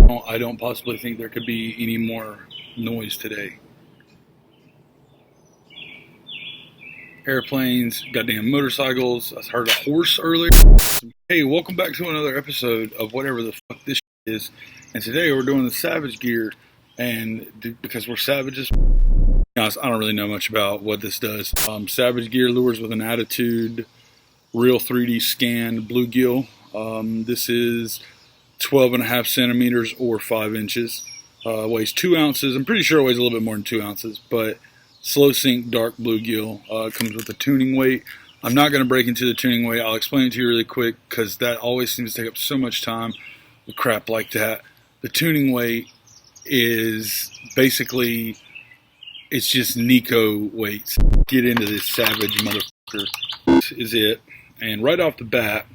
I don't possibly think there could be any more noise today. Airplanes, goddamn motorcycles. I heard a horse earlier. Hey, welcome back to another episode of whatever the fuck this is. And today we're doing the Savage gear, and because we're savages, I don't really know much about what this does. Savage gear lures with an attitude, real 3D scan, bluegill. This is 12.5 centimeters or 5 inches. Weighs 2 ounces. I'm pretty sure it weighs a little bit more than 2 ounces, but slow sink dark bluegill. Comes with a tuning weight. I'm not going to break into the tuning weight. I'll explain it to you really quick because that always seems to take up so much time with crap like that. The tuning weight is basically, it's just Nico weights. Get into this Savage motherfucker. This is it. And right off the bat,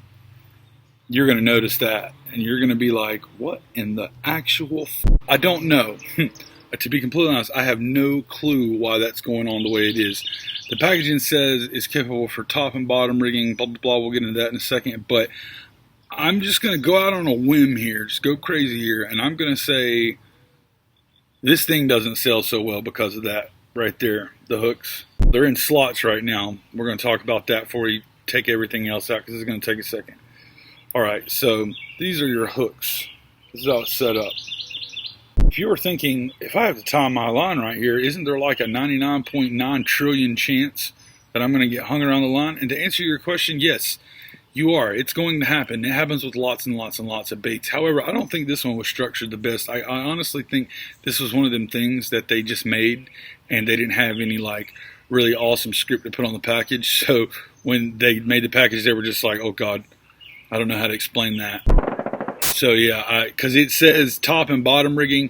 you're going to notice that. And you're going to be like, what in the actual I don't know. To be completely honest, I have no clue why that's going on the way it is. The packaging says it's capable for top and bottom rigging, blah, blah, blah. We'll get into that in a second. But I'm just going to go out on a whim here, just go crazy here, and I'm going to say this thing doesn't sell so well because of that right there, the hooks. They're in slots right now. We're going to talk about that before you take everything else out because it's going to take a second. All right, so these are your hooks. This is how it's set up. If you were thinking, if I have to tie my line right here, isn't there like a 99.9 trillion chance that I'm going to get hung around the line? And to answer your question, yes, you are. It's going to happen. It happens with lots and lots and lots of baits. However, I don't think this one was structured the best. I honestly think this was one of them things that they just made and they didn't have any like really awesome script to put on the package. So when they made the package, they were just like, oh God, I don't know how to explain that. So yeah, because it says top and bottom rigging.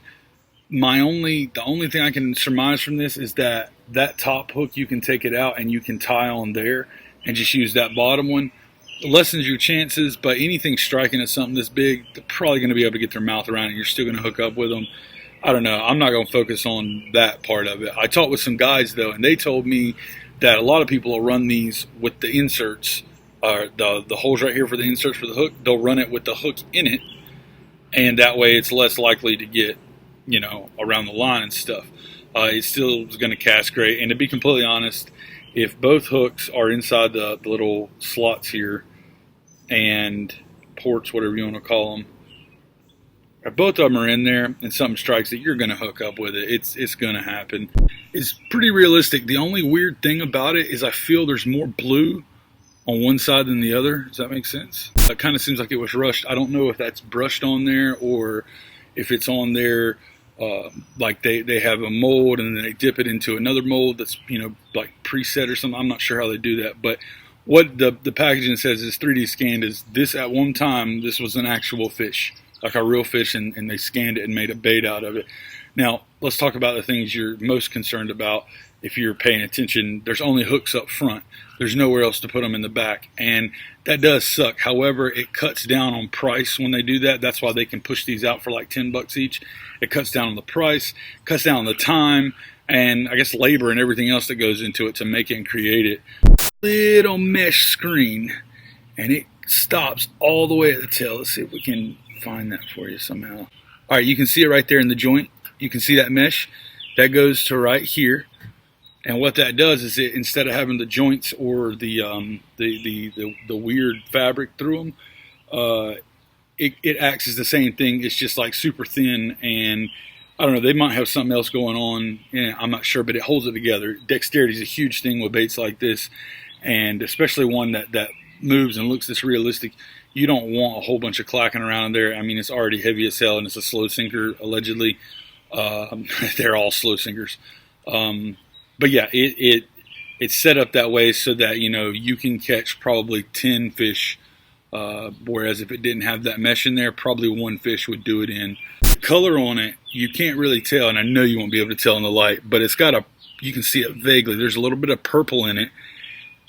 The only thing I can surmise from this is that top hook, you can take it out and you can tie on there and just use that bottom one. It lessens your chances, but anything striking at something this big, they're probably going to be able to get their mouth around it. You're still going to hook up with them. I don't know. I'm not going to focus on that part of it. I talked with some guys though, and they told me that a lot of people will run these with the inserts, the holes right here for the inserts for the hook. They'll run it with the hook in it, and that way it's less likely to get, around the line and stuff. It still is going to cast great. And to be completely honest, if both hooks are inside the little slots here and ports, whatever you want to call them, if both of them are in there and something strikes it, you're going to hook up with it. It's going to happen. It's pretty realistic. The only weird thing about it is I feel there's more blue on one side than the other. Does that make sense? It kind of seems like it was rushed. I don't know if that's brushed on there or if it's on there like they have a mold and then they dip it into another mold that's like preset or something. I'm not sure how they do that, but what the packaging says is 3D scanned is this. At one time this was an actual fish, like a real fish, and they scanned it and made a bait out of it. Now let's talk about the things you're most concerned about. If you're paying attention, there's only hooks up front. There's nowhere else to put them in the back, and that does suck. However, it cuts down on price when they do that. That's why they can push these out for like $10 each. It cuts down on the price, cuts down on the time, and I guess labor and everything else that goes into it to make it and create it. Little mesh screen, and it stops all the way at the tail. Let's see if we can find that for you somehow. All right, you can see it right there in the joint. You can see that mesh. That goes to right here. And what that does is it, instead of having the joints or the weird fabric through them, it acts as the same thing. It's just like super thin, and I don't know, they might have something else going on. I'm not sure, but it holds it together. Dexterity is a huge thing with baits like this, and especially one that moves and looks this realistic. You don't want a whole bunch of clacking around in there. I mean, it's already heavy as hell, and it's a slow sinker, allegedly. They're all slow sinkers. But yeah, it's set up that way so that, you can catch probably 10 fish, whereas if it didn't have that mesh in there, probably one fish would do it in. The color on it, you can't really tell, and I know you won't be able to tell in the light, but you can see it vaguely. There's a little bit of purple in it,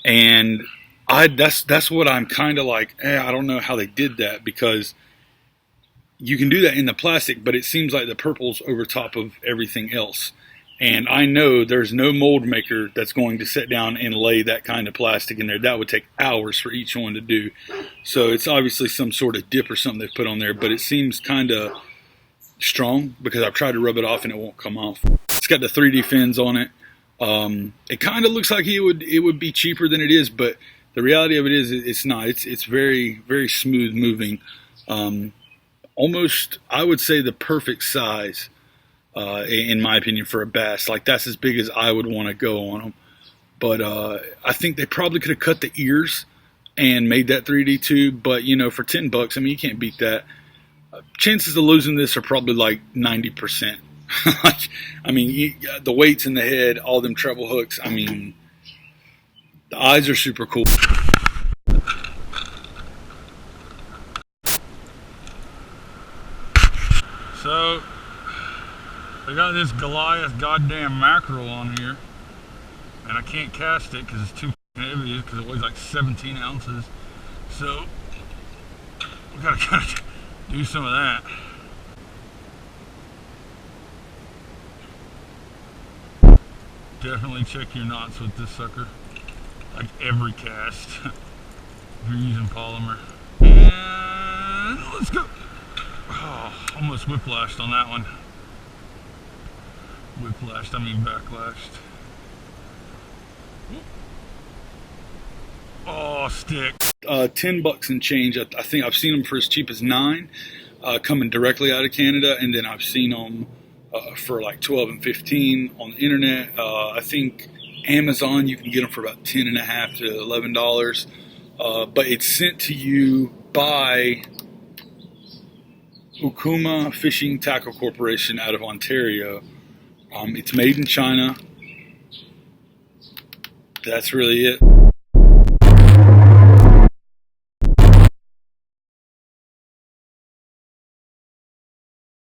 and that's what I'm kind of like, I don't know how they did that, because you can do that in the plastic, but it seems like the purple's over top of everything else. And I know there's no mold maker that's going to sit down and lay that kind of plastic in there. That would take hours for each one to do. So it's obviously some sort of dip or something they've put on there, but it seems kind of strong because I've tried to rub it off and it won't come off. It's got the 3D fins on it. It kind of looks like it would be cheaper than it is, but the reality of it is it's not. It's very, very smooth moving. Almost, I would say, the perfect size, in my opinion, for a bass. Like, that's as big as I would want to go on them. But I think they probably could have cut the ears and made that 3D tube. But, you know, for $10, I mean, you can't beat that. Chances of losing this are probably like 90%. Like, I mean, the weights in the head, all them treble hooks. I mean, the eyes are super cool. So, I got this Goliath goddamn mackerel on here, and I can't cast it because it's too heavy, because it weighs like 17 ounces. So, we gotta kind of do some of that. Definitely check your knots with this sucker, like every cast, if you're using polymer. And let's go. Oh, almost whiplashed on that one. Whiplashed, I mean backlashed. Oh, stick. $10 and change. I think I've seen them for as cheap as $9, coming directly out of Canada, and then I've seen them for like 12 and 15 on the internet. I think Amazon, you can get them for about $10.50 to $11. But it's sent to you by Okuma Fishing Tackle Corporation out of Ontario. It's made in China. That's really it.